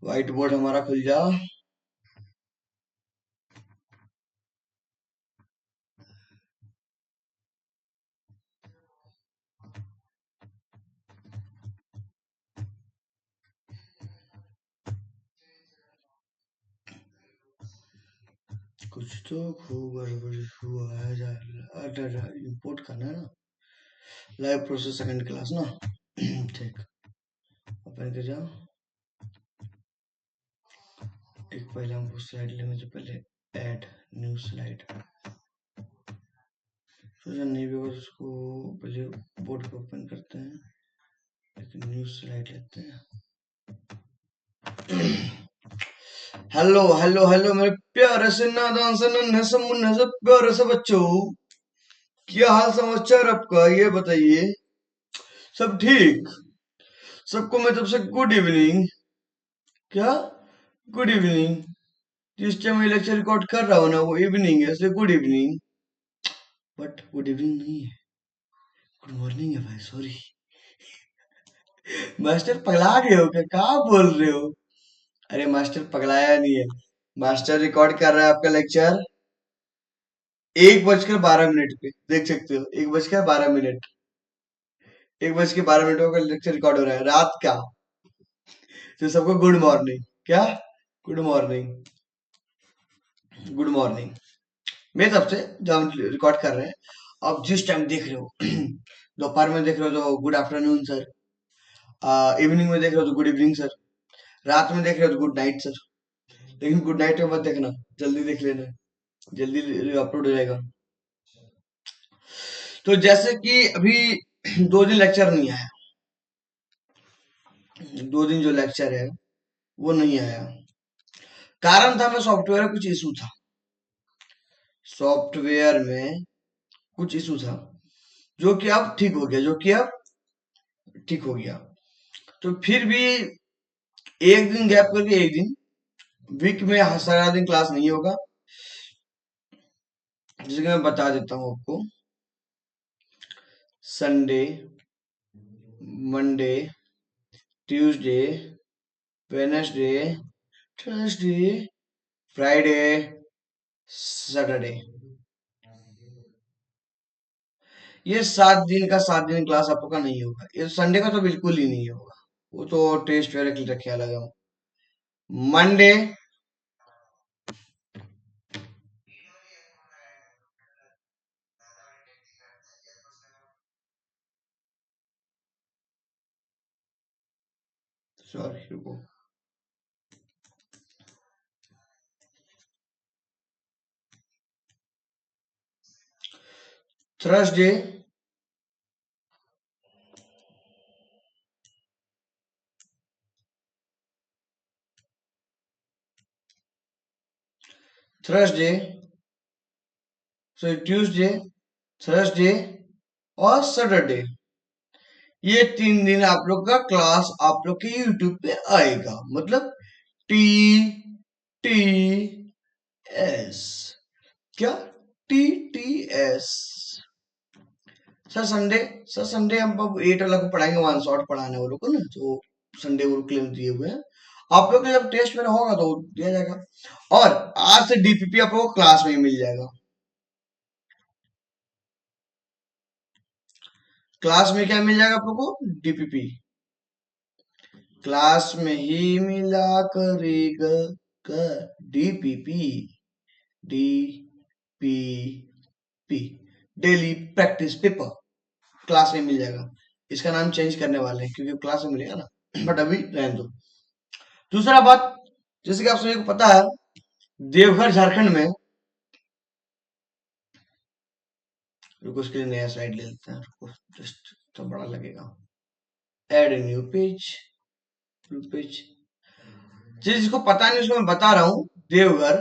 White board हमारा खुल जा। कुछ तो खूब गड़बड़ हुआ है। इंपोर्ट करना है ना, लाइव प्रोसेस सेकंड क्लास ना। ठीक, ओपन कर जाओ। एक पहले हमको स्लाइड लेने से पहले ऐड न्यू स्लाइड, सोचा नहीं भी होगा तो उसको पहले बोर्ड को ओपन करते हैं, लेकिन न्यू स्लाइड लेते हैं। हेलो हेलो हेलो मेरे प्यारे से नादान से नन्हे से मुन्ने से प्यारे से बच्चों, क्या हाल समाचार आपका, ये बताइए। सब ठीक? सबको मैं तब से गुड इवनिंग। क्या गुड इवनिंग? जिस टाइम मैं लेक्चर रिकॉर्ड कर रहा हूँ ना वो इवनिंग है, इसलिए good evening. But good evening नहीं है, गुड मॉर्निंग है भाई, सॉरी। मास्टर पगला गए हो क्या, कहाँ बोल रहे हो? अरे मास्टर पगलाया नहीं है, मास्टर रिकॉर्ड कर रहा है आपका लेक्चर 1:12 पे, देख सकते हो 1:12। 1:12 का लेक्चर रिकॉर्ड हो रहा है रात का। तो सबको गुड मॉर्निंग। क्या गुड मॉर्निंग? गुड मॉर्निंग मेरे तरफ से, जब हम रिकॉर्ड कर रहे हैं। अब जिस टाइम देख रहे हो, दोपहर में देख रहे हो तो गुड आफ्टरनून सर, इवनिंग में देख रहे हो तो गुड इवनिंग सर, रात में देख रहे हो तो गुड नाइट सर। लेकिन गुड नाइट में मत देखना, जल्दी देख लेना, जल्दी अपलोड हो जाएगा। तो जैसे कि अभी 2 दिन लेक्चर नहीं आया, 2 दिन जो लेक्चर है वो नहीं आया। कारण था, मैं सॉफ्टवेयर में कुछ इशू था, सॉफ्टवेयर में कुछ इशू था, जो कि अब ठीक हो गया, जो कि अब ठीक हो गया। तो फिर भी एक दिन गैप करके एक दिन, वीक में सारा दिन क्लास नहीं होगा। जैसे कि मैं बता देता हूँ आपको, Sunday, Monday, Tuesday, Wednesday, Thursday, Friday, Saturday, ये 7 दिन का 7 दिन क्लास आप लोग का नहीं होगा। ये संडे का तो बिल्कुल ही नहीं होगा, वो तो टेस्ट वगैरह के लिए रखे अलग है। मंडे, सॉरी रुको, Thursday, Thursday, sorry Tuesday, Thursday और सैटरडे, ये 3 दिन आप लोग का क्लास आप लोग के यूट्यूब पे आएगा। मतलब टी टी एस, क्या T T S. Sir Sunday, sir Sunday हम अब 8 वाला को पढ़ाएंगे, 1 शॉट पढ़ाने वालों को ना, जो संडे वो क्लेम दिए हुए हैं। आप लोग का जब टेस्ट में होगा तो दिया जाएगा। और आज से डीपीपी आप लोगों को क्लास में ही मिल जाएगा। क्लास में क्या मिल जाएगा आप लोगों को? डीपीपी क्लास में ही मिला करेगा का, DPP, DPP, daily practice paper, class में मिल जाएगा। इसका नाम चेंज करने वाले हैं क्योंकि क्लास में मिलेगा ना, बट अभी रहने दो। दूसरा बात, जैसे कि आप सभी को पता है, देवघर झारखंड में, रुको उसके लिए नया स्लाइड ले लेते हैं, रुको जस्ट तो बड़ा लगेगा। Add new page, new page, जिसको पता नहीं उसको मैं बता रहा हूँ। देवघर,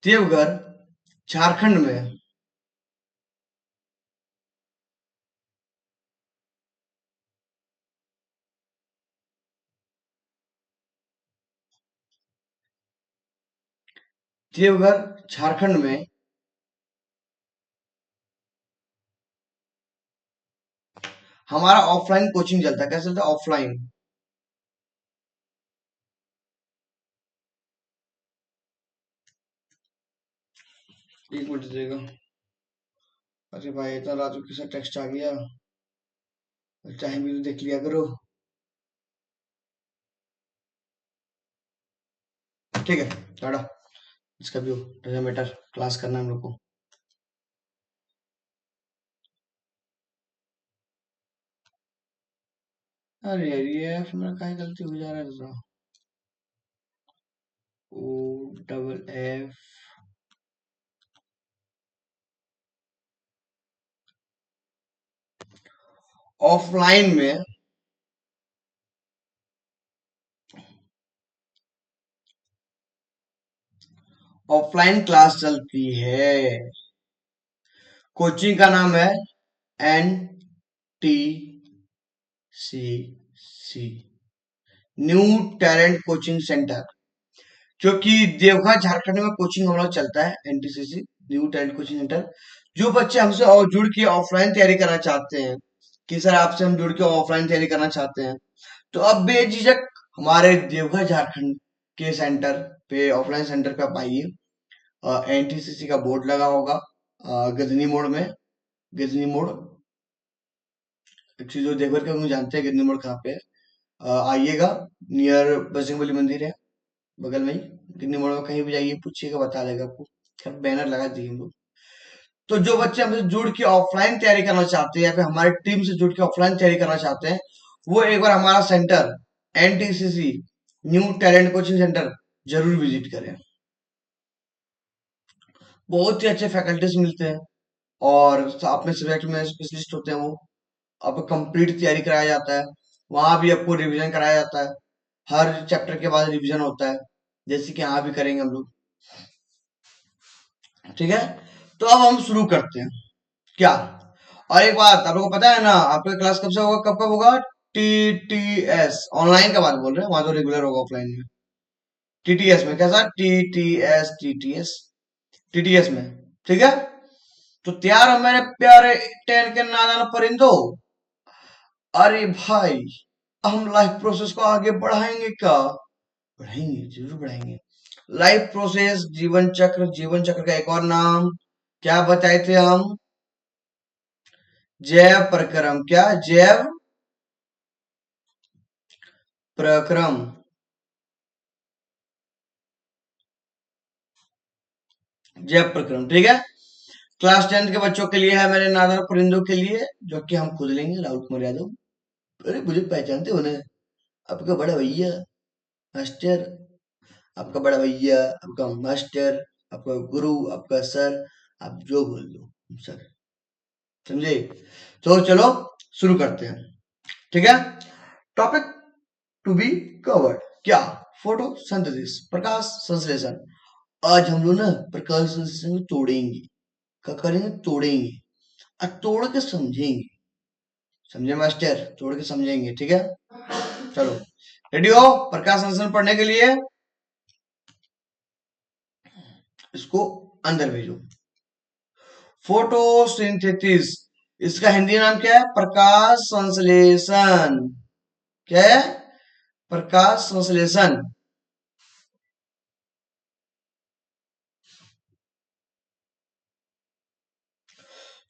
देवघर झारखंड में, देवघर झारखंड में हमारा ऑफलाइन कोचिंग चलता है, कैसे चलता है ऑफलाइन। एक मिनट देगा। अरे भाई इतना रात को किसा टेक्स्ट आ गया, टाइम भी तो देख लिया करो। ठीक है टाटा, इसका भी डजंट मैटर, क्लास करना है हम लोग को। अरे यार ये एफ में कहीं गलती हो जा रहा है दूसरा। ओ डबल एफ, ऑफलाइन में ऑफलाइन क्लास चलती है, कोचिंग का नाम है एन टी सी सी, न्यू टैलेंट कोचिंग सेंटर। क्योंकि देवघर झारखंड में कोचिंग हम लोग चलता है एनटीसीसी, न्यू टैलेंट कोचिंग सेंटर। जो बच्चे हमसे और जुड़ के ऑफलाइन तैयारी करना चाहते हैं कि सर आपसे हम जुड़ के ऑफलाइन तैयारी करना चाहते हैं, तो अब बेझिझक हमारे देवघर झारखंड के सेंटर पे, ऑफलाइन सेंटर पे आप आइए। एनटीसीसी का बोर्ड लगा होगा गजनी मोड़ में, गजनी मोड़, एक्चुअली जो देवघर के लोग जानते हैं गजनी मोड़ कहाँ पे है। आइएगा, नियर बजरंगबली मंदिर है बगल में ही, गजनी मोड़ में कहीं भी जाइए पूछिएगा बता देगा आपको। खैर बैनर लगा दिए हम लोग। तो जो बच्चे हमसे जुड़ के ऑफलाइन तैयारी करना चाहते हैं या फिर हमारी टीम से जुड़ के ऑफलाइन तैयारी करना चाहते हैं, वो एक बार हमारा centre NTCC new talent coaching centre जरूर विजिट करें। बहुत ही अच्छे फैकल्टीज मिलते हैं और अपने सब्जेक्ट में स्पेशलिस्ट होते हैं वो। आपको कंप्लीट तैयारी कराया जाता है, वहां भी आपको रिवीजन कराया जाता है, हर चैप्टर के बाद रिवीजन होता है, जैसे कि यहाँ भी करेंगे हम लोग। ठीक है, तो अब हम शुरू करते हैं क्या। और एक बात आप लोगों को पता है ना, आपका क्लास कब से होगा, कब कब होगा। टीटीएस ऑनलाइन का बात बोल रहे हैं, वहां तो रेगुलर होगा ऑफलाइन में। टीटीएस में कैसा, टीटीएस टीटीएस टीटीएस में, ठीक है। तो तैयार हो मेरे प्यारे टेन के नादान परिंदो। अरे भाई हम लाइफ प्रोसेस को आगे बढ़ाएंगे क्या, बढ़ाएंगे जरूर बढ़ाएंगे। लाइफ प्रोसेस जीवन चक्र, जीवन चक्र का एक और नाम क्या बताए थे हम, जैव प्रक्रम। क्या, जैव प्रक्रम, जैव प्रक्रम, ठीक है। क्लास 10 के बच्चों के लिए है, मेरे नादार परिंदों के लिए, जो कि हम खुद लेंगे, राहुल कुमार यादव। अरे मुझे पहचानते हो ना, आपका बड़ा भैया मास्टर, आपका बड़ा भैया, आपका मास्टर, आपका गुरु, आपका सर, आप जो बोल लो सर, समझे। तो चलो शुरू करते हैं, ठीक है। टॉपिक टू बी कवर्ड क्या, फोटोसिंथेसिस, प्रकाश संश्लेषण। आज हम लोग ना प्रकाश संश्लेषण को तोड़ेंगे, क्या करेंगे, तोड़ेंगे और तोड़ के समझेंगे, समझे मास्टर, तोड़ के समझेंगे, ठीक है। चलो रेडी हो प्रकाश संश्लेषण पढ़ने के लिए, इसको अंदर भेजो। फोटोसिंथेसिस, इसका हिंदी नाम क्या है, प्रकाश संश्लेषण। क्या है, प्रकाश संश्लेषण।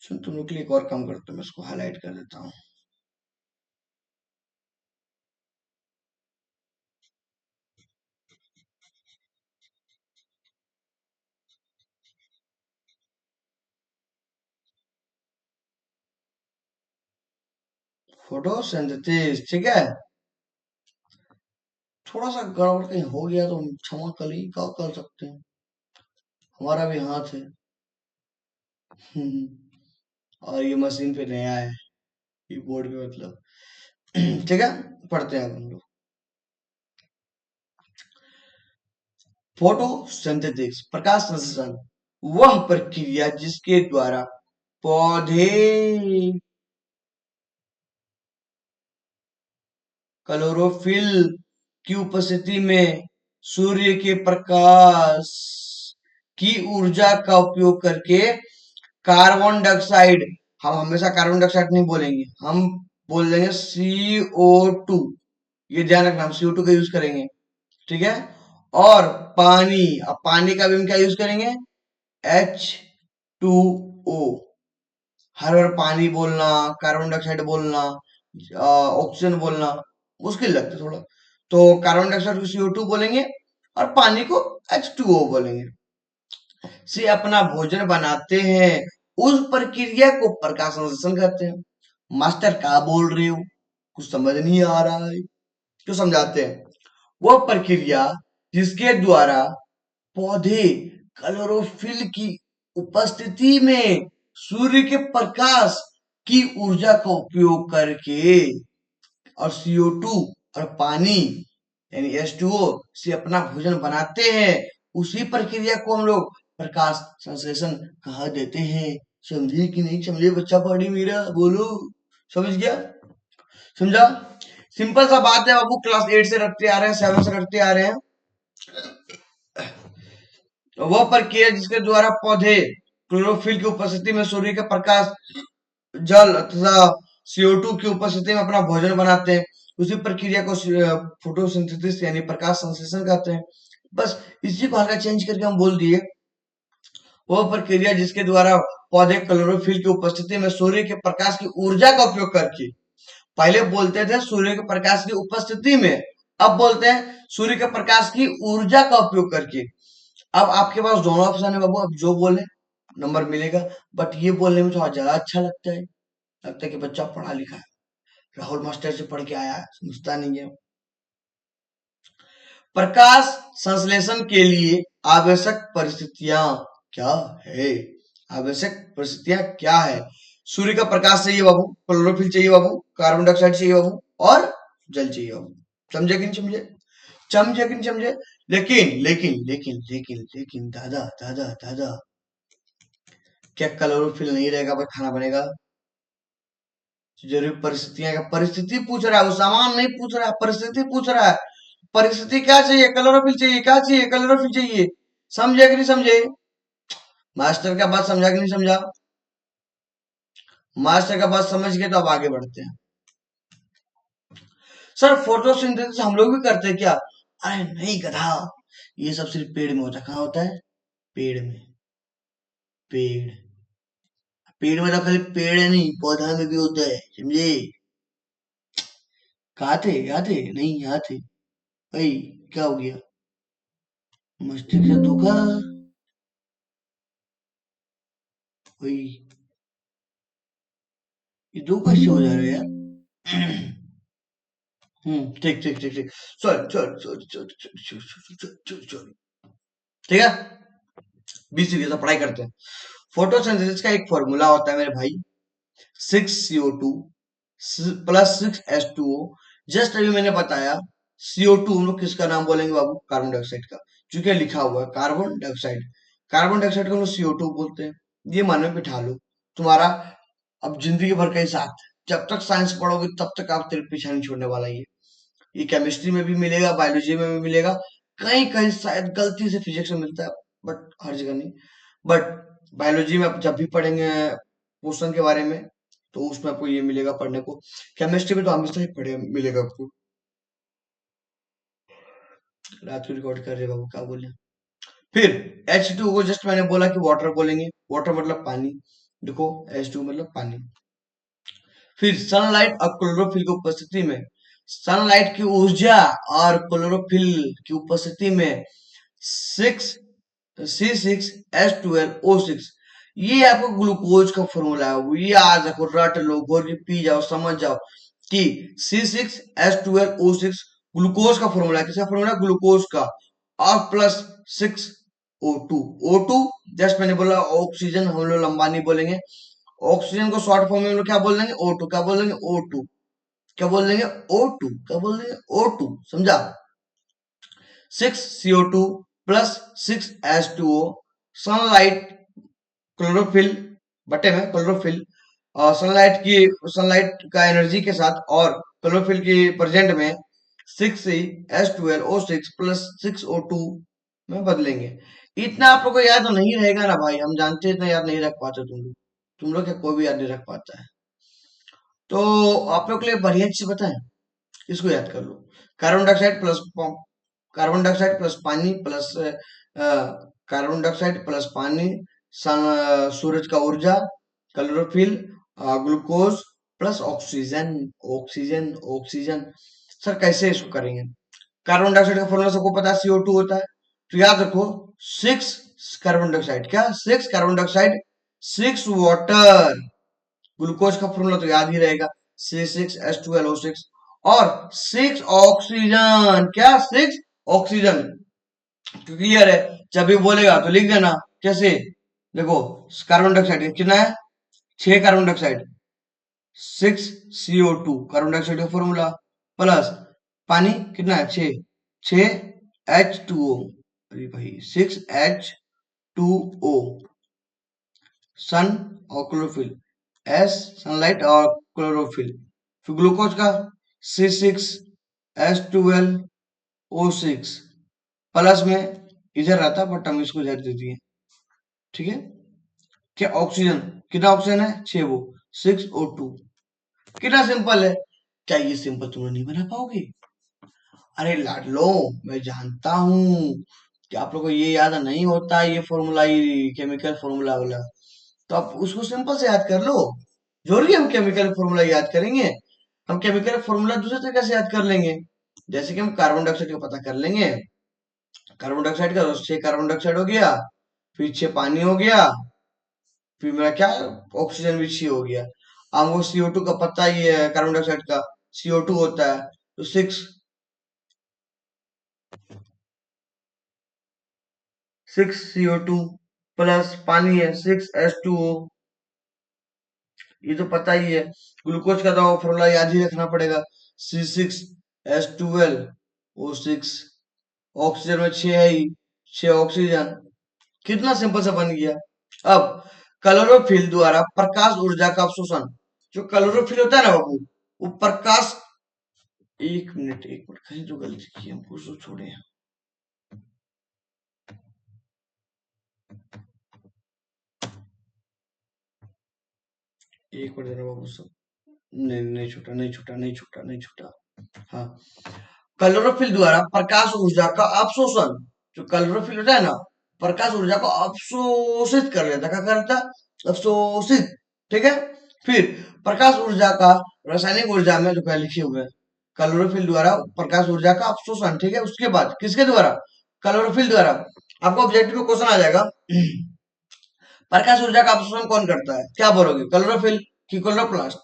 सुन तुम लोग के लिए एक और काम करता हूँ, मैं इसको हाईलाइट कर देता हूँ। फोटोसिंथेसिस, ठीक है। थोड़ा सा गड़बड़ कहीं हो गया तो क्षमा करिए, क्या कर सकते हैं, हमारा भी हाथ है। और ये मशीन पे नया है, कीबोर्ड पे मतलब। ठीक है, पढ़ते हैं अब हम लोग। फोटोसिंथेसिस, प्रकाश संश्लेषण, वह प्रक्रिया जिसके द्वारा पौधे क्लोरोफिल की उपस्थिति में सूर्य के प्रकाश की ऊर्जा का उपयोग करके कार्बन डाइऑक्साइड, हम हमेशा कार्बन डाइऑक्साइड नहीं बोलेंगे, हम बोल देंगे CO2। ये ध्यान रखना, हम CO2 का यूज करेंगे, ठीक है। और पानी, अब पानी का भी हम क्या यूज करेंगे, H2O। हर बार पानी बोलना, कार्बन डाइऑक्साइड बोलना, ऑक्सीजन बोलना मुश्किल लगता है थोड़ा, तो कार्बन डाइऑक्साइड को CO2 बोलेंगे और पानी को H2O बोलेंगे। से अपना भोजन बनाते हैं, उस प्रक्रिया को प्रकाश संश्लेषण कहते हैं। मास्टर क्या बोल रहे हो, कुछ समझ नहीं आ रहा है, तो समझाते हैं। वह प्रक्रिया जिसके द्वारा पौधे क्लोरोफिल की उपस्थिति में सूर्य के प्रकाश की ऊर्जा का उपयोग करके और CO2 और पानी यानी H2O से अपना भोजन बनाते हैं, उसी प्रक्रिया को हम लोग प्रकाश संश्लेषण कहा देते हैं। समझे कि नहीं समझे बच्चा पढ़ी मेरा, बोलो समझ गया, समझा। सिंपल सा बात है बाबू, क्लास 8 से रटते आ रहे हैं, 7 से रटते आ रहे हैं। वह प्रक्रिया जिसके द्वारा पौधे क्लोरोफिल की उपस्थिति में सूर्य के प्रकाश, जल तथा CO2 की उपस्थिति में अपना भोजन बनाते हैं, उसी प्रक्रिया को फोटोसिंथेसिस यानी प्रकाश संश्लेषण कहते हैं। बस इसी को हल्का चेंज करके हम बोल दिए, वह प्रक्रिया जिसके द्वारा पौधे क्लोरोफिल की उपस्थिति में सूर्य के प्रकाश की ऊर्जा का उपयोग करके, पहले बोलते थे सूर्य के प्रकाश की उपस्थिति में, अब बोलते हैं सूर्य के प्रकाश की ऊर्जा का उपयोग करके। अब आपके पास दोनों ऑप्शन है बाबू, अब जो बोले नंबर मिलेगा, बट ये बोलने में थोड़ा ज्यादा अच्छा लगता है, लगता है कि बच्चा पढ़ा लिखा है, राहुल मास्टर से पढ़ के आया है, समझता नहीं है। प्रकाश संश्लेषण के लिए आवश्यक परिस्थितियां क्या है, आवश्यक परिस्थितियां क्या है, सूर्य का प्रकाश चाहिए बाबू, क्लोरोफिल चाहिए बाबू, कार्बन डाइऑक्साइड चाहिए बाबू, और जल चाहिए बाबू। समझे कि नहीं समझे, समझे कि नहीं समझे। लेकिन लेकिन लेकिन लेकिन लेकिन दादा दादा दादा, क्या क्लोरोफिल नहीं रहेगा पर खाना बनेगा, जरूरी परिस्थितियां, का परिस्थिति पूछ रहा है, वो सामान नहीं पूछ रहा है, परिस्थिति पूछ रहा है। परिस्थिति क्या चाहिए, क्लोरोफिल चाहिए, क्या चाहिए, क्लोरोफिल चाहिए। समझे कि नहीं समझे, मास्टर का बात समझा कि नहीं समझा, मास्टर का बात समझ के तो अब आगे बढ़ते हैं। सर फोटोसिंथेसिस हम लोग भी करते हैं क्या, अरे नहीं गधा, ये सब सिर्फ पेड़ में होता है। कहाँ होता है, पेड़ में, पेड़, पेड़ में तो खाली पेड़ है नहीं, पौधा में भी होता है, समझे। कहा थे, यहाँ थे, नहीं यहाँ थे भाई, क्या हो गया, मस्तिष्क से धोखा, भाई ये दो कैसे हो जा रहा है यार। ठीक ठीक ठीक ठीक, sorry sorry sorry sorry sorry sorry, ठीक है। बीस बीस पढ़ाई करते हैं। फोटोसिंथेसिस का एक फॉर्मूला होता है मेरे भाई, 6CO2 प्लस 6H2O। जस्ट अभी मैंने बताया, CO2 हम लोग किसका नाम बोलेंगे बाबू, कार्बन डाइऑक्साइड का, चूंकि लिखा हुआ है कार्बन डाइऑक्साइड, कार्बन डाइऑक्साइड को हम लोग CO2 बोलते हैं। ये मन में बिठा लो, तुम्हारा अब जिंदगी भर का ही साथ, जब तक साइंस पढ़ोगे तब तक आप तेरे पीछे नहीं छोड़ने वाला ये केमिस्ट्री में भी मिलेगा, बायोलॉजी में भी मिलेगा, कहीं कहीं शायद गलती से फिजिक्स में मिलता है, बट हर जगह नहीं। बट बायोलॉजी में आप जब भी पढ़ेंगे पोषण के बारे में, तो उसमें आपको ये मिलेगा पढ़ने को। केमिस्ट्री में तो हमेशा ही पढ़े मिलेगा आपको। रात को रिकॉर्ड कर रहे बाबू, क्या बोले। फिर H2 को जस्ट मैंने बोला कि वाटर बोलेंगे, वाटर मतलब पानी, देखो H2 मतलब पानी। फिर सनलाइट और क्लोरोफिल की उपस्थिति में, सनलाइट की ऊर्जा और क्लोरोफिल की उपस्थिति में 6C6H12O6, ये आपको ग्लूकोज का फॉर्मूला है, ये आज रखो, रट लो, घोर के पी जाओ, समझ जाओ कि C6H12O6 ग्लूकोज का फॉर्मूला है। किसका फॉर्मूला, ग्लूकोज का, और प्लस 6O2, O2 जस्ट मैंने बोला ऑक्सीजन, हम लोग लंबा नहीं बोलेंगे, ऑक्सीजन को शॉर्ट फॉर्म में हम लोग क्या बोल देंगे, O2, क्या बोल देंगे, O2, क्या बोल देंगे, O2, क्या बोल देंगे, O2, समझा। 6CO2 plus 6H2O, sunlight, chlorophyll, बटे में क्लोरोफिल, सनलाइट की, सनलाइट का एनर्जी के साथ और क्लोरोफिल की प्रेजेंट में 6C H12O6 प्लस 6O2 में बदलेंगे। इतना आप लोग को याद तो नहीं रहेगा ना भाई, हम जानते हैं, इतना याद नहीं रख पाते तुम लोग, तुम लोग क्या कोई भी याद नहीं रख पाता है। तो आप लोग के लिए बढ़िया चीज बताएं, इसको याद कर लो। Carbon dioxide plus carbon dioxide plus पानी प्लस कार्बन डाइऑक्साइड प्लस पानी, सूरज का ऊर्जा, chlorophyll, glucose plus oxygen. Oxygen oxygen sir कैसे इसको करेंगे? कार्बन डाइऑक्साइड का फॉर्मूला सबको पता है, CO2 होता है। तो याद रखो, 6 कार्बन डाइऑक्साइड, क्या 6 कार्बन डाइऑक्साइड, 6 वाटर। ग्लूकोज का फॉर्मूला तो याद ही रहेगा, C6H12O6। और 6 ऑक्सीजन, क्या 6 ऑक्सीजन। क्लियर है? जब भी बोलेगा तो लिख देना कैसे। देखो, कार्बन डाइऑक्साइड कितना है, 6 carbon dioxide, 6 CO2 carbon dioxide का फॉर्मूला, प्लस पानी कितना है, 6 H2O। अरे भाई 6H2O, सन और क्लोरोफिल, सनलाइट और क्लोरोफिल। फिर ग्लूकोज का C6H12O6, प्लस में इधर रहता बट हम इसको इधर दे दिए, ठीक है। क्या ऑक्सीजन, कितना ऑक्सीजन है, 6, वो 6O2। कितना सिंपल है। क्या ये सिंपल तुम लोग नहीं बना पाओगे? अरे लाडलो, मैं जानता हूँ कि आप लोगों को ये याद नहीं होता, ये फॉर्मूला, ये केमिकल फॉर्मूला वाला। तो आप उसको सिंपल से याद कर लो। जरूरी है हम केमिकल फॉर्मूला याद करेंगे? हम केमिकल फॉर्मूला दूसरे तरीके से याद कर लेंगे। जैसे कि हम कार्बन डाइऑक्साइड का पता कर लेंगे। कार्बन डाइऑक्साइड का 6 कार्बन डाइऑक्साइड हो गया, फिर 6 पानी हो गया, फिर मेरा क्या, ऑक्सीजन भी 6 हो गया। हमको CO2 का पता ही है, कार्बन डाइऑक्साइड का CO2 होता है, तो 6 CO2 प्लस पानी है 6H2O, ये तो पता ही है। ग्लूकोज का तो फॉर्मूला याद ही रखना पड़ेगा, C6H12O6। ऑक्सीजन में 6 है ही, 6 ऑक्सीजन। कितना सिंपल सा बन गया। अब क्लोरोफिल द्वारा प्रकाश ऊर्जा का अवशोषण, जो क्लोरोफिल होता है ना बाबू, वो प्रकाश, एक मिनट एक मिनट, कहीं जो गलती की हम कुछ तो छोड़े हैं। एक मिनट देना बाबू सब, नहीं नहीं छूटा, नहीं छूटा, नहीं छूटा, नहीं छूटा। हाँ, क्लोरोफिल द्वारा प्रकाश ऊर्जा का अवशोषण, जो क्लोरोफिल होता है ना, प्रकाश ऊर्जा को अवशोषित कर लेता, क्या करता, अवशोषित, ठीक है। फिर प्रकाश ऊर्जा का रासायनिक ऊर्जा में, जो पहले लिखे हुए हैं, क्लोरोफिल द्वारा प्रकाश ऊर्जा का अवशोषण, ठीक है। उसके बाद किसके द्वारा, क्लोरोफिल द्वारा। आपको ऑब्जेक्टिव क्वेश्चन आ जाएगा, प्रकाश ऊर्जा का अवशोषण कौन करता है, क्या बोलोगे, क्लोरोफिल कि क्लोरोप्लास्ट?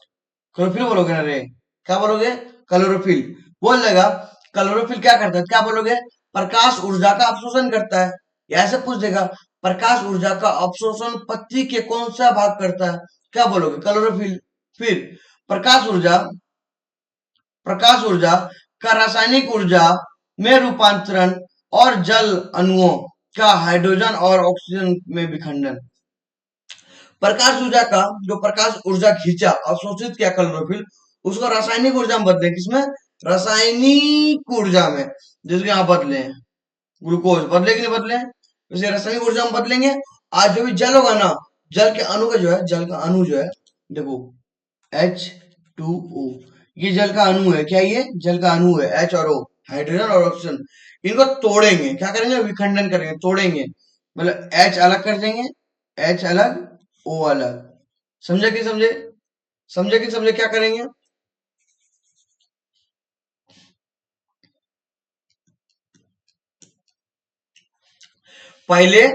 क्लोरोफिल बोलोगे ना रे, क्या बोलोगे, क्लोरोफिल। बोल देगा क्लोरोफिल क्या करता है, क्या बोलोगे, प्रकाश ऊर्जा का अवशोषण करता है। या ऐसे पूछ देगा, प्रकाश ऊर्जा का अवशोषण पत्ती के कौन सा भाग करता है, क्या बोलोगे, क्लोरोफिल। फिर प्रकाश ऊर्जा, प्रकाश ऊर्जा का रासायनिक ऊर्जा में रूपांतरण और जल अणुओं का हाइड्रोजन और ऑक्सीजन में विखंडन। प्रकाश ऊर्जा का, जो प्रकाश ऊर्जा खींचा, अवशोषित किया क्लोरोफिल, उसको रासायनिक ऊर्जा में बदले, किसमें, रासायनिक ऊर्जा में। जैसे यहाँ बदले हैं, ग्लूकोज बदले कि नहीं बदले, वैसे रासायनिक ऊर्जा में बदलेंगे। आज जो भी जल होगा ना, जल के अणु का जो है, जल का अणु जो है, देखो H2O, ये जल का अणु है, क्या ये जल का अणु है, H और O, हाइड्रोजन और ऑक्सीजन। इनको तोड़ेंगे, क्या करेंगे, विखंडन करेंगे, तोड़ेंगे, मतलब H अलग कर देंगे, H अलग, O अलग। समझे कि समझे, समझे कि समझे, क्या करेंगे। पहले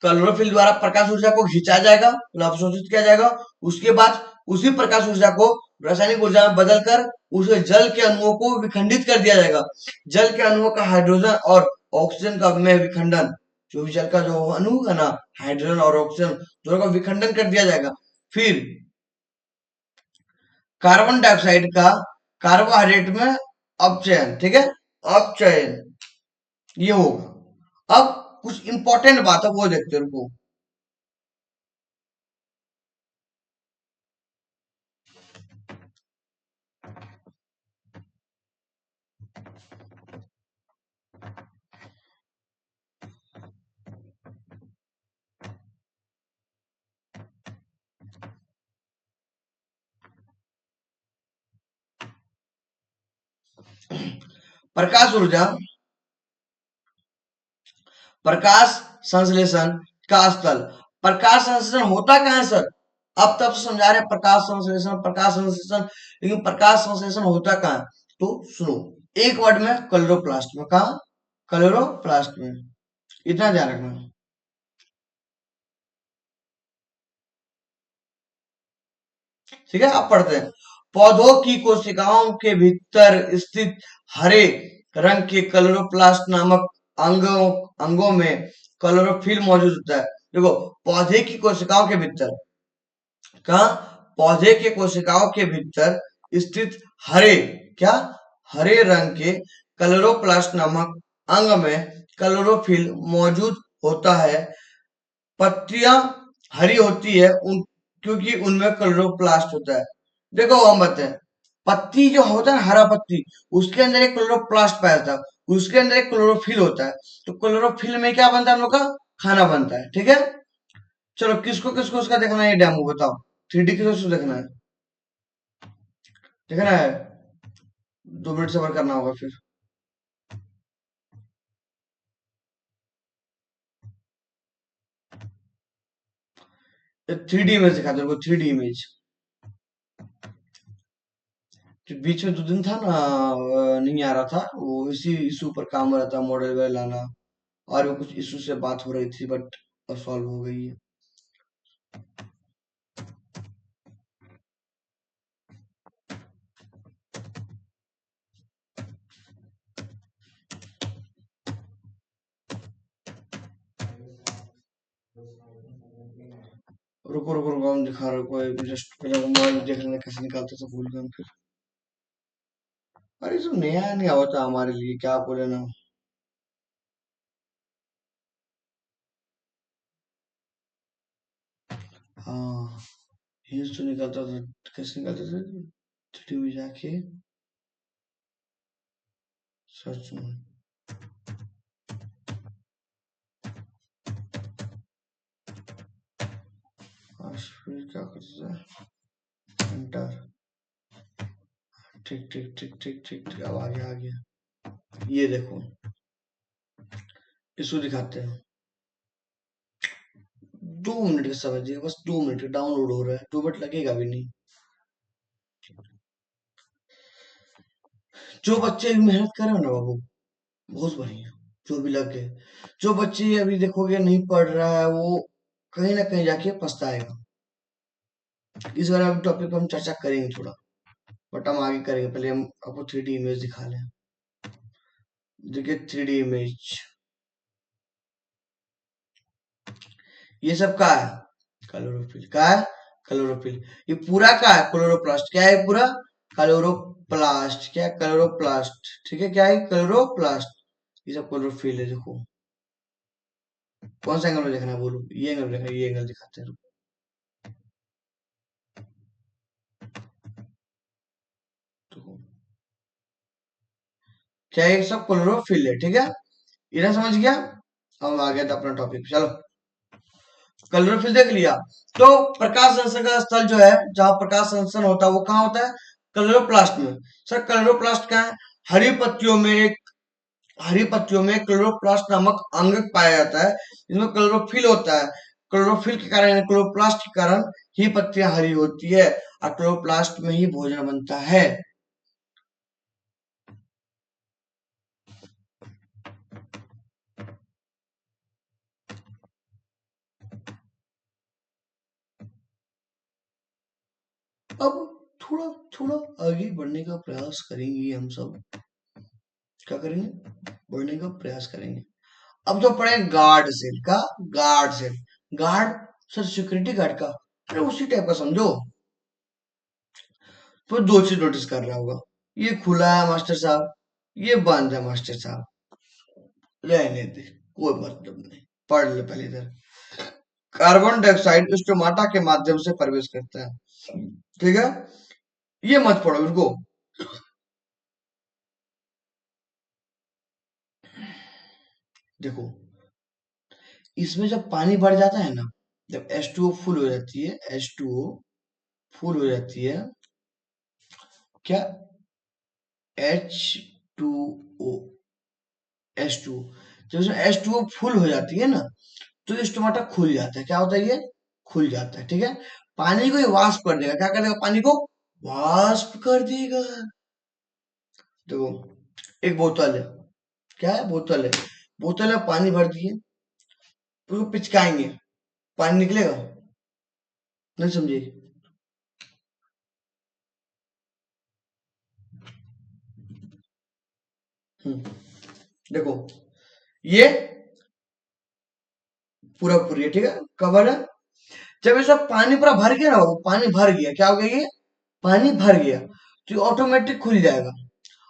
क्लोरोफिल द्वारा प्रकाश ऊर्जा को खींचा जाएगा, मतलब अवशोषित किया जाएगा। उसके बाद उसी प्रकाश ऊर्जा को रासायनिक ऊर्जा में बदलकर उसे जल के अणुओं को विखंडित कर दिया जाएगा। जल के अणुओं का हाइड्रोजन और ऑक्सीजन का में विखंडन, जो भी जल का जो अणु है ना, हाइड्रोजन और ऑक्सीजन दोनों का विखंडन कर दिया जाएगा। फिर कार्बन डाइऑक्साइड का कार्बोहाइड्रेट में अपचयन, ठीक है, अपचयन, ये होगा। अब कुछ इंपॉर्टेंट बात है, वो देखते हैं, रुको। प्रकाश ऊर्जा, प्रकाश संश्लेषण का स्थल। प्रकाश संश्लेषण होता कहाँ है सर? अब तब समझा रहे प्रकाश संश्लेषण, प्रकाश संश्लेषण, लेकिन प्रकाश संश्लेषण होता कहाँ है? तो सुनो, एक वर्ड में क्लोरोप्लास्ट में। कहा? क्लोरोप्लास्ट में। इतना ध्यान रखना। ठीक है, अब पढ़ते हैं। पौधों की कोशिकाओं के भीतर स्थित हरे रंग के क्लोरोप्लास्ट नामक अंगों में क्लोरोफिल मौजूद होता है। देखो, पौधे की कोशिकाओं के भीतर, कहा? पौधे के कोशिकाओं के भीतर स्थित हरे, क्या? हरे रंग के क्लोरोप्लास्ट नामक अंग में क्लोरोफिल मौजूद होता है। पत्तियां हरी होती है क्योंकि उनमें क्लोरोप्लास्ट होता है। देखो हम बताएं, पत्ती जो होता है हरा पत्ती, उसके अंदर एक क्लोरोप्लास्ट पाया जाता है, उसके अंदर एक क्लोरोफिल होता है। तो क्लोरोफिल में क्या बनता है? हम लोग का खाना बनता है। ठीक है, चलो किसको किसको उसका देखना है, ये डेमो बताओ। 3D किसको देखना है? देखना है? 2 मिनट सबर करना होगा फिर। 3D इमेज दिखा दो, 3D इमेज। जो बीच में 2 दिन था ना, नहीं आ रहा था, वो इसी इशू पर काम हो रहा था, मॉडल वगैरह लाना, और भी कुछ इशू से बात हो रही थी, बट अब सॉल्व हो गई है। रुको रुको रुको, हम दिखा रहे, कोई जस्ट पहले मोबाइल देख लेना कैसे निकालते थे, भूल गए हम फिर। अरे सब नया नहीं होता हमारे लिए, क्या बोले ना। हाँ, ये तो निकलता था, कैसे निकलते थे? 3D में जाके सर्च में, फिर क्या करते थे? एंटर। ठीक ठीक ठीक ठीक ठीक ठीक, अब आ गया आ गया। ये देखो, इसको दिखाते हैं। 2 मिनट का समय दिए, बस 2 मिनट, डाउनलोड हो रहा है, 2 मिनट लगेगा भी नहीं। जो बच्चे मेहनत कर रहे हो ना बाबू, बहुत बढ़िया, जो भी लग गए। जो बच्चे अभी देखोगे नहीं पढ़ रहा है, वो कहीं ना कहीं जाके पछताएगा। इस बार हम टॉपिक पर हम चर्चा करेंगे थोड़ा, बट हम आगे करेंगे, पहले हम आपको 3D इमेज दिखा लें। देखिए 3D इमेज, ये सब का है? क्लोरोफिल का है। क्लोरोफिल, ये पूरा का है क्लोरोप्लास्ट। क्या है पूरा? क्लोरोप्लास्ट। क्या है? क्लोरोप्लास्ट। ठीक है, क्या है? क्लोरोप्लास्ट। ये सब क्लोरोफिल है। देखो कौन सा एंगल में देखना है, बोलो। ये एंगल देखना है, ये एंगल दिखाते हैं। देखो, क्या है? सब क्लोरोफिल है। ठीक है, इतना समझ गया। अब आ गया था अपना टॉपिक, चलो। क्लोरोफिल देख लिया। तो प्रकाश संश्लेषण का स्थल जो है, जहां प्रकाश संश्लेषण होता है, वो कहाँ होता है? क्लोरोप्लास्ट में। सर क्लोरोप्लास्ट क्या है? हरी पत्तियों में एक, हरी पत्तियों में क्लोरोप्लास्ट नामक अंग पाया जाता है, जिसमें क्लोरोफिल होता है। क्लोरोफिल के कारण यानी क्लोरोप्लास्ट के कारण ही पत्तियां हरी होती है, और क्लोरोप्लास्ट में ही भोजन बनता है। अब थोड़ा थोड़ा आगे बढ़ने का प्रयास करेंगे हम सब। क्या करेंगे? बढ़ने का प्रयास करेंगे। अब जो पढ़े गार्ड सेल का, guard cell, guard, sir security guard का, अरे उसी टाइप का समझो। तो 2 चीज नोटिस कर रहा होगा, ये खुला है मास्टर साहब, ये बंद है मास्टर साहब। रहने दे, कोई मतलब नहीं, पढ़ ले पहले इधर। कार्बन डाइऑक्साइड स्टोमाटा के माध्यम से प्रवेश करता है। ठीक है, ये मत पढ़ो इनको। देखो, इसमें जब पानी बढ़ जाता है ना, जब H2O फुल हो जाती है, H2O फुल हो जाती है, क्या? H2O, H2, जब इसमें H2O फुल हो जाती है ना, तो स्टोमाटा खुल जाता है। क्या होता है ये? खुल जाता है, ठीक है। पानी को ये वाष्प कर देगा। क्या कर देगा? पानी को वाष्प कर देगा। देखो, एक बोतल है। क्या है? बोतल है। बोतल में पानी भर दिए, उसको पिचकाएंगे, पानी निकलेगा? नहीं समझे? देखो, ये पूरा पूरी है, ठीक है, कवर है। जब इसमें पानी पूरा भर गया ना, वो पानी भर गया, क्या हो गया? ये पानी भर गया, तो ये ऑटोमेटिक खुल जाएगा।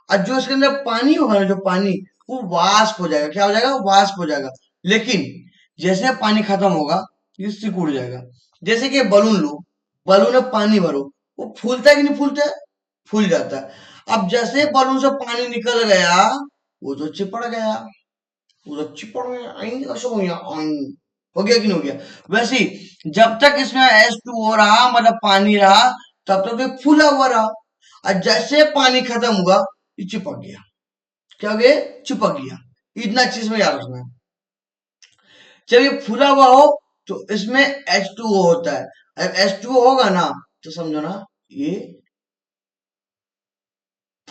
और जो इसके अंदर पानी होगा ना, जो पानी, वो वाष्प हो जाएगा। क्या हो जाएगा? वाष्प हो जाएगा। लेकिन जैसे पानी खत्म होगा, ये सिकुड़ जाएगा। जैसे कि बलून लो, बलून में पानी भरो, वो फूलता है कि नहीं फूलता है? फूल जाता है। अब जैसे बलून से पानी निकल गया, वो तो चिपड़ गया, वो तो चिपड़ गया, ऐसे हो गया, हो गया कि नहीं हो गया? वैसे ही जब तक इसमें H2O रहा, मतलब पानी रहा, तब तक ये फूला हुआ रहा। और जैसे पानी खत्म हुआ, ये चिपक गया। क्या हो गया? चिपक गया। इतना चीज में याद रखना है। जब ये फूला हुआ हो, तो इसमें H2O होता है। अब H2O होगा ना, तो समझो ना, ये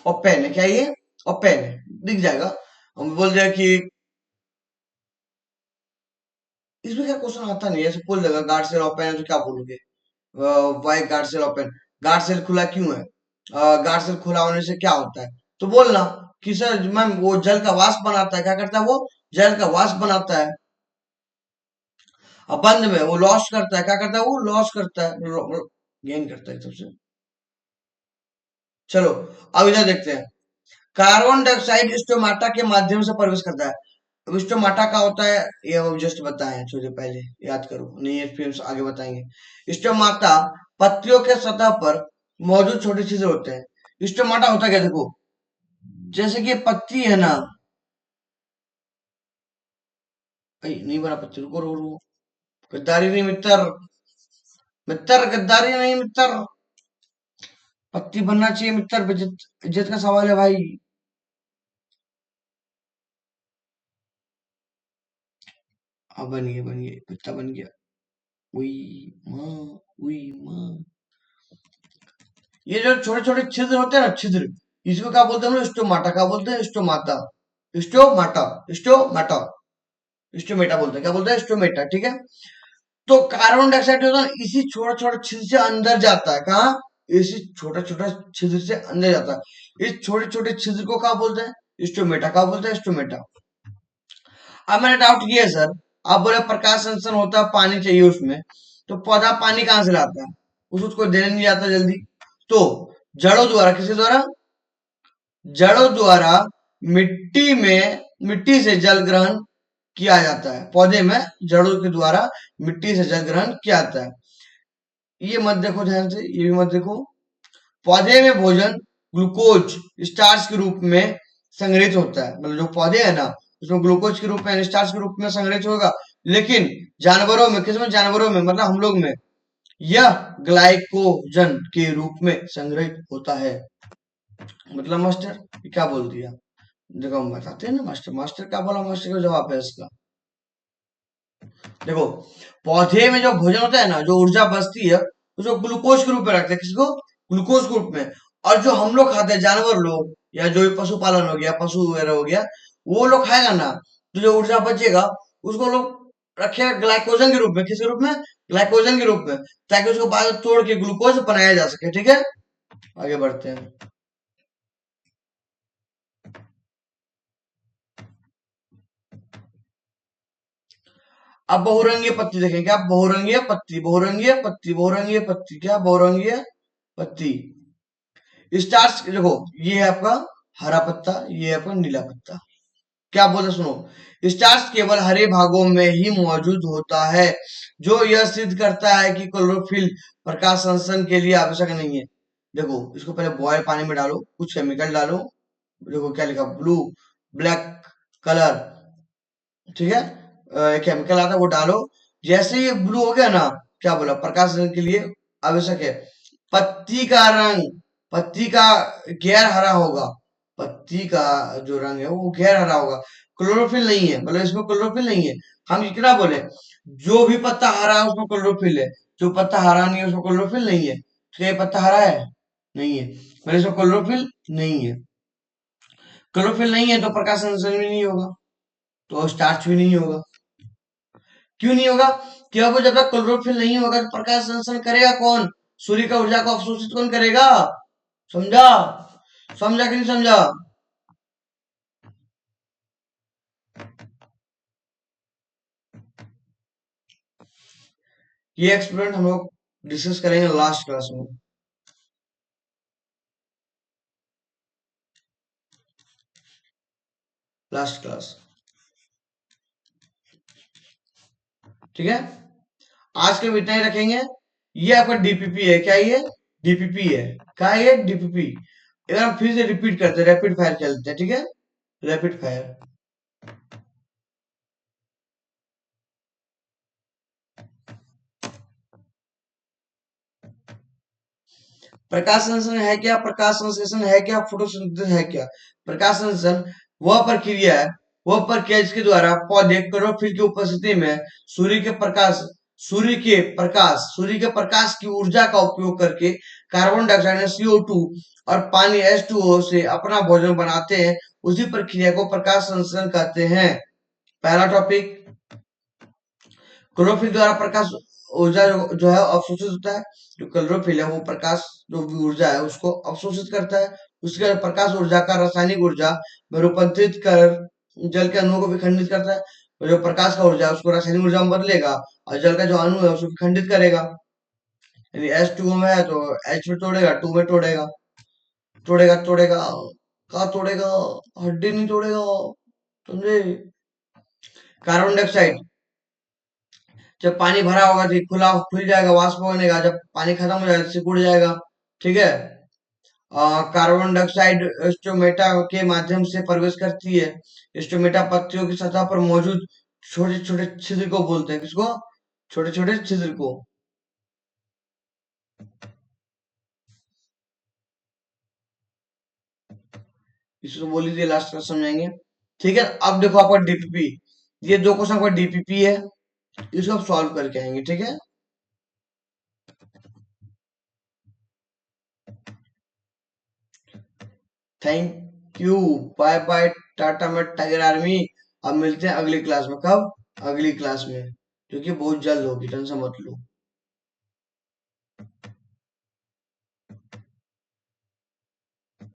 ओपन है। क्या ये? ओपन है, दिख जाएगा। हम बोल दिया कि इसमें क्या क्वेश्चन आता नहीं है, ऐसे बोल देगा गार्ड सेल ओपन है, तो क्या बोलोगे? Why guard cell open? Guard cell खुला क्यों है? गार्ड सेल खुला होने से क्या होता है? तो बोलना कि सर मैम, वो जल का वाष्प बनाता है। क्या करता है वो? जल का वाष्प बनाता है। अब बंद में वो लॉस करता है। क्या करता है वो? लॉस करता है, गेन करता है सबसे। चलो, अब इधर देखते हैं। कार्बन डाइऑक्साइड स्टोमाटा के माध्यम से प्रवेश करता है। अब स्टोमाटा का होता है, ये हम जस्ट बताए हैं थोड़ी पहले, याद करो, नहीं है फिर आगे बताएंगे। स्टोमाटा पत्तियों के सतह पर मौजूद छोटी चीजें होते हैं। स्टोमाटा होता क्या? देखो, जैसे कि ये पत्ती है ना, नहीं बना पत्ती, रुको रुको रुको, गद्दारी नहीं मित्र, मित्र गद्दारी नहीं मित्र, पत्ती बनना चाहिए मित्र, इज्जत इज्जत का सवाल है भाई। अब बन गया, बन गया, पत्ता बन गया। उई माँ, उई माँ। ये जो छोटे छोटे छिद्र होते हैं ना, छिद्र, इसको क्या बोलते हैं हम लोग? स्टोमाटा। क्या बोलते हैं? स्टोमाटा, स्टोमाटा, स्टोमाटा, स्टोमेटा बोलते हैं। क्या बोलते हैं? स्टोमेटा, ठीक है। तो कार्बन डाइऑक्साइड जो होता है, इसी छोटा छोटा छिद्र से अंदर जाता है। कहाँ? इसी छोटा छोटा छिद्र से अंदर जाता है। इस छोटे छोटे छिद्र को क्या बोलते हैं? स्टोमेटा। क्या बोलते हैं? स्टोमेटा। अब मैंने डाउट किया सर, आप बोले प्रकाश संश्लेषण होता है, पानी चाहिए उसमें, तो पौधा पानी कहाँ से लाता है? उसको देने नहीं जाता जल्दी, तो जड़ों द्वारा, किसी द्वारा? जड़ों द्वारा मिट्टी से जल ग्रहण किया जाता है। पौधे में जड़ों के द्वारा मिट्टी से जल ग्रहण किया जाता है। ये मत देखो ध्यान से, ये भी मत देखो। पौधे में भोजन ग्लूकोज स्टार्च के रूप में संग्रहित होता है। मतलब जो पौधे है ना, उसमें ग्लूकोज के रूप में, स्टार्च के रूप में संग्रहित होगा। लेकिन जानवरों में, किसमें? जानवरों में, मतलब हम लोग में, यह ग्लाइकोजन के रूप में संग्रहित होता है। मतलब मास्टर ये क्या बोल दिया? देखो हम बताते हैं ना मास्टर, मास्टर क्या बोला, मास्टर का जवाब है इसका। देखो, पौधे में जो भोजन होता है ना, जो ऊर्जा बचती है, उसको ग्लूकोज के रूप में रखते हैं। किसको? ग्लूकोज के रूप में। और जो हम लोग खाते हैं, जानवर लोग, या जो भी पशुपालन हो गया, पशु वगैरह हो गया, वो लोग खाएगा ना, तो जो ऊर्जा बचेगा, उसको लोग रखेगा ग्लाइकोजन के रूप में। किस रूप में? ग्लाइकोजन के रूप में, ताकि उसको बाद में तोड़ के ग्लूकोज बनाया जा सके, ठीक है। आगे बढ़ते हैं। अब बहुरंगीय पत्ती देखें। क्या? बहुरंगीय पत्ती, बहुरंगीय पत्ती, बहुरंगीय पत्ती, क्या? बहुरंगीय पत्ती। स्टार्च देखो, ये है आपका हरा पत्ता, ये है आपका नीला पत्ता। क्या बोलते, सुनो, स्टार्च केवल हरे भागों में ही मौजूद होता है, जो यह सिद्ध करता है कि क्लोरोफिल प्रकाश संश्लेषण के लिए आवश्यक नहीं है। देखो, इसको पहले बॉयल पानी में डालो, कुछ केमिकल डालो, देखो क्या लिखा, ब्लू ब्लैक कलर, ठीक है, केमिकल आता है, वो डालो। जैसे ये ब्लू हो गया ना, क्या बोला, प्रकाश संश्लेषण के लिए आवश्यक है। पत्ती का रंग, पत्ती का गैर हरा होगा, पत्ती का जो रंग है वो गहरा हरा होगा। क्लोरोफिल नहीं है, मतलब इसमें क्लोरोफिल नहीं है। हम कितना बोले, जो भी पत्ता हरा है उसमें क्लोरोफिल है, जो पत्ता हरा नहीं है उसमें क्लोरोफिल नहीं है। तो ये पत्ता हरा है, नहीं है, मतलब इसमें क्लोरोफिल नहीं है। क्लोरोफिल नहीं है तो प्रकाश संश्लेषण भी नहीं होगा, तो स्टार्च भी नहीं होगा। क्यों नहीं होगा? क्योंकि जब तक क्लोरोफिल नहीं होगा तो प्रकाश संश्लेषण करेगा कौन? सूर्य का ऊर्जा को अवशोषित कौन करेगा? समझा? समझा कि नहीं समझा? ये एक्सपेरिमेंट हम लोग डिस्कस करेंगे लास्ट क्लास में। लास्ट क्लास, ठीक है। आज के इतना ही रखेंगे। ये आपका डीपीपी है, क्या ये? डीपीपी है। क्या है ये? डीपीपी। अगर हम फिर से रिपीट करते हैं, रैपिड फायर खेलते हैं, ठीक है। Rapid fire. प्रकाश संश्लेषण है क्या? प्रकाश संश्लेषण है क्या? फोटोसिंथेसिस है क्या? प्रकाश संश्लेषण वह प्रक्रिया है, वह प्रक्रिया जिसके द्वारा पौधे क्लोरोफिल की उपस्थिति में सूर्य के प्रकाश सूर्य के प्रकाश की ऊर्जा का उपयोग करके कार्बन डाइऑक्साइड CO2 और पानी H2O से अपना भोजन बनाते हैं। उसी प्रक्रिया को प्रकाश संश्लेषण कहते हैं। पहला टॉपिक, क्लोरोफिल द्वारा प्रकाश ऊर्जा जो है अवशोषित होता है। जो क्लोरोफिल है वो प्रकाश जो भी ऊर्जा है उसको अवशोषित करता है। उसके बाद प्रकाश ऊर्जा का रासायनिक ऊर्जा में रूपांतरित कर जल के अणुओं को विखंडित करता है। और जो प्रकाश का ऊर्जा है उसको रासायनिक ऊर्जा में बदलेगा और जल का जो अणु है उसको विखंडित करेगा। यानी H2O में है तो H में तोड़ेगा, 2 में तोड़ेगा, तोड़ेगा तोड़ेगा, कहा तोड़ेगा? हड्डी नहीं तोड़ेगा, समझे? कार्बन डाइऑक्साइड, जब पानी भरा होगा तो खुला खुल जाएगा, वाष्प बनेगा, जब पानी खत्म हो जाएगा तो सिकुड़ जाएगा, ठीक है। कार्बन डाइऑक्साइड स्टोमेटा के माध्यम से प्रवेश करती है। स्टोमेटा पत्तियों की सतह पर मौजूद छोटे छोटे छिद्र को बोलते हैं। किसको? छोटे छोटे छिद्र को। इसको बोल लीजिए, लास्ट क्लास समझाएंगे, ठीक है। अब देखो आपका डीपीपी, ये दो क्वेश्चन आपका डीपीपी है, इसको आप सॉल्व करके आएंगे, ठीक है। Thank you, bye bye, tata में टाइगर आर्मी। अब मिलते हैं अगली क्लास में। कब? अगली क्लास में, क्योंकि बहुत जल्द होगी, टेंशन मत लो।